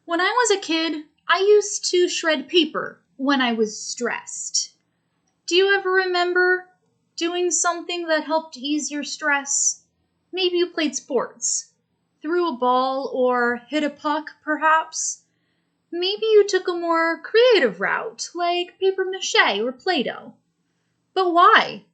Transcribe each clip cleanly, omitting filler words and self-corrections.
When I was a kid, I used to shred paper when I was stressed. Do you ever remember doing something that helped ease your stress? Maybe you played sports, threw a ball, or hit a puck, perhaps. Maybe you took a more creative route, like paper mache or Play-Doh. But why?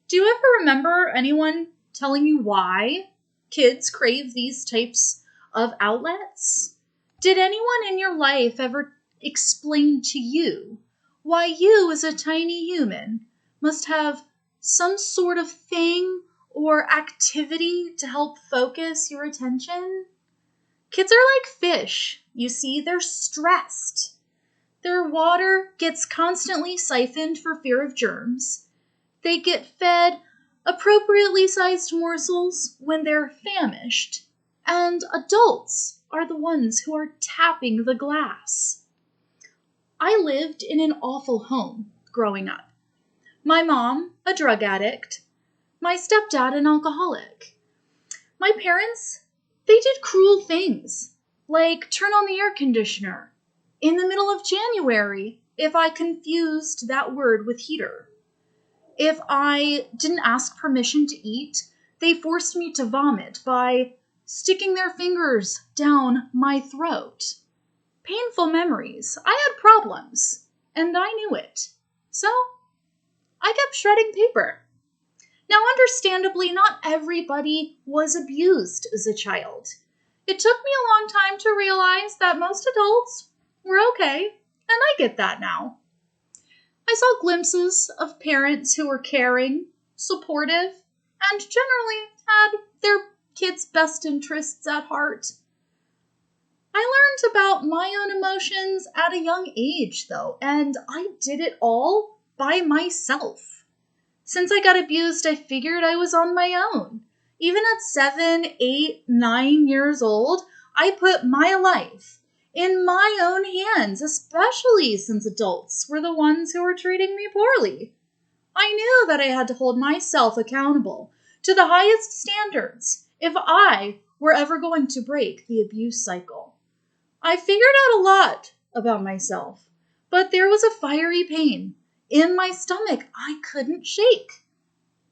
Do you ever remember anyone telling you why kids crave these types of outlets? Did anyone in your life ever explain to you why you, as a tiny human, must have some sort of thing or activity to help focus your attention? Kids are like fish. You see, they're stressed. Their water gets constantly siphoned for fear of germs. They get fed appropriately sized morsels when they're famished. And adults are the ones who are tapping the glass. I lived in an awful home growing up. My mom, a drug addict. My stepdad, an alcoholic. My parents, they did cruel things, like turn on the air conditioner in the middle of January if I confused that word with heater. If I didn't ask permission to eat, they forced me to vomit by sticking their fingers down my throat. Painful memories. I had problems, and I knew it. So I kept shredding paper. Now, understandably, not everybody was abused as a child. It took me a long time to realize that most adults were okay, and I get that now. I saw glimpses of parents who were caring, supportive, and generally had their kids' best interests at heart. I learned about my own emotions at a young age, though, and I did it all by myself. Since I got abused, I figured I was on my own. Even at 7, 8, 9 years old, I put my life in my own hands, especially since adults were the ones who were treating me poorly. I knew that I had to hold myself accountable to the highest standards if I were ever going to break the abuse cycle. I figured out a lot about myself, but there was a fiery pain in my stomach I couldn't shake.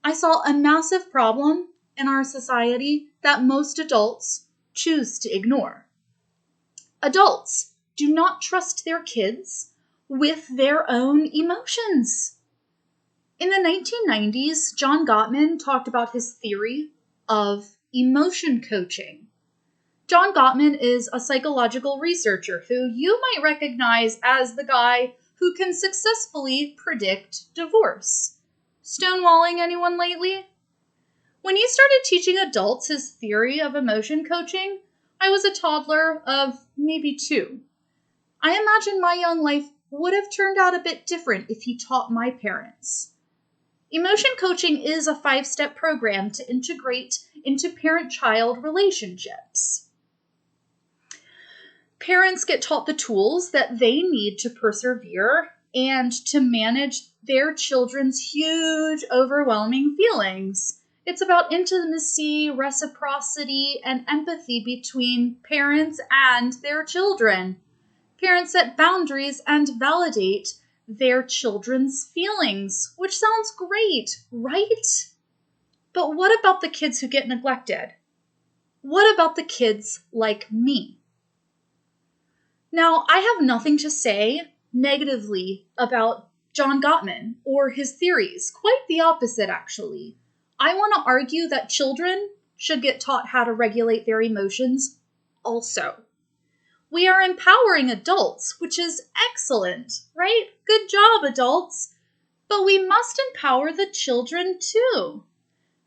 I saw a massive problem in our society that most adults choose to ignore. Adults do not trust their kids with their own emotions. In the 1990s, John Gottman talked about his theory of emotion coaching. John Gottman is a psychological researcher who you might recognize as the guy who can successfully predict divorce. Stonewalling anyone lately? When he started teaching adults his theory of emotion coaching, I was a toddler of maybe 2. I imagine my young life would have turned out a bit different if he taught my parents. Emotion coaching is a 5-step program to integrate into parent-child relationships. Parents get taught the tools that they need to persevere and to manage their children's huge, overwhelming feelings. It's about intimacy, reciprocity, and empathy between parents and their children. Parents set boundaries and validate their children's feelings, which sounds great, right? But what about the kids who get neglected? What about the kids like me? Now, I have nothing to say negatively about John Gottman or his theories. Quite the opposite, actually. I want to argue that children should get taught how to regulate their emotions also. We are empowering adults, which is excellent, right? Good job, adults. But we must empower the children too.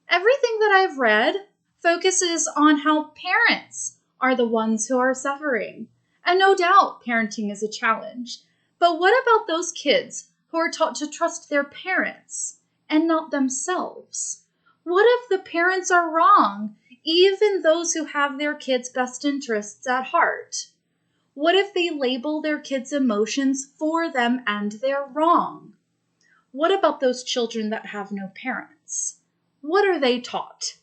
Everything that I've read focuses on how parents are the ones who are suffering. And no doubt parenting is a challenge. But what about those kids who are taught to trust their parents and not themselves? What if the parents are wrong, even those who have their kids' best interests at heart? What if they label their kids' emotions for them and they're wrong? What about those children that have no parents? What are they taught?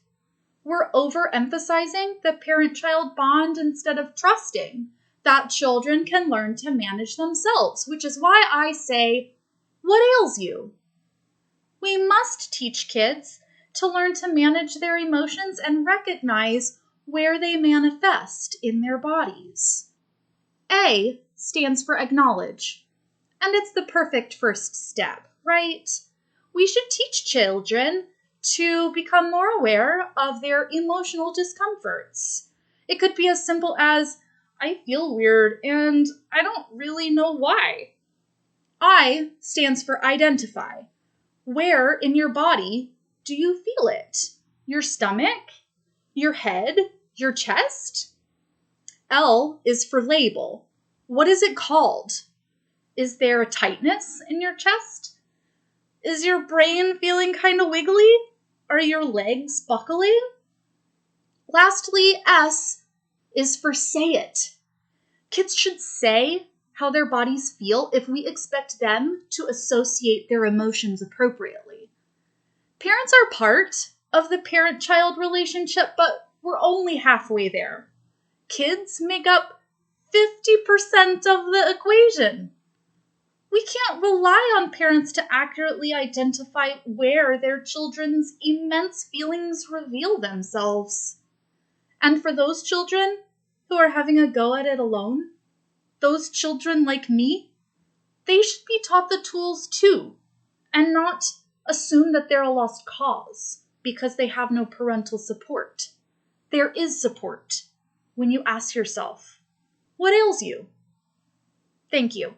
We're overemphasizing the parent-child bond instead of trusting that children can learn to manage themselves, which is why I say, what ails you? We must teach kids to learn to manage their emotions and recognize where they manifest in their bodies. A stands for acknowledge, and it's the perfect first step, right? We should teach children to become more aware of their emotional discomforts. It could be as simple as, I feel weird and I don't really know why. I stands for identify. Where in your body do you feel it? Your stomach? Your head? Your chest? L is for label. What is it called? Is there a tightness in your chest? Is your brain feeling kind of wiggly? Are your legs buckling? Lastly, S is for say it. Kids should say how their bodies feel if we expect them to associate their emotions appropriately. Parents are part of the parent-child relationship, but we're only halfway there. Kids make up 50% of the equation. We can't rely on parents to accurately identify where their children's immense feelings reveal themselves. And for those children who are having a go at it alone, those children like me, they should be taught the tools too, and not assume that they're a lost cause because they have no parental support. There is support when you ask yourself, what ails you? Thank you.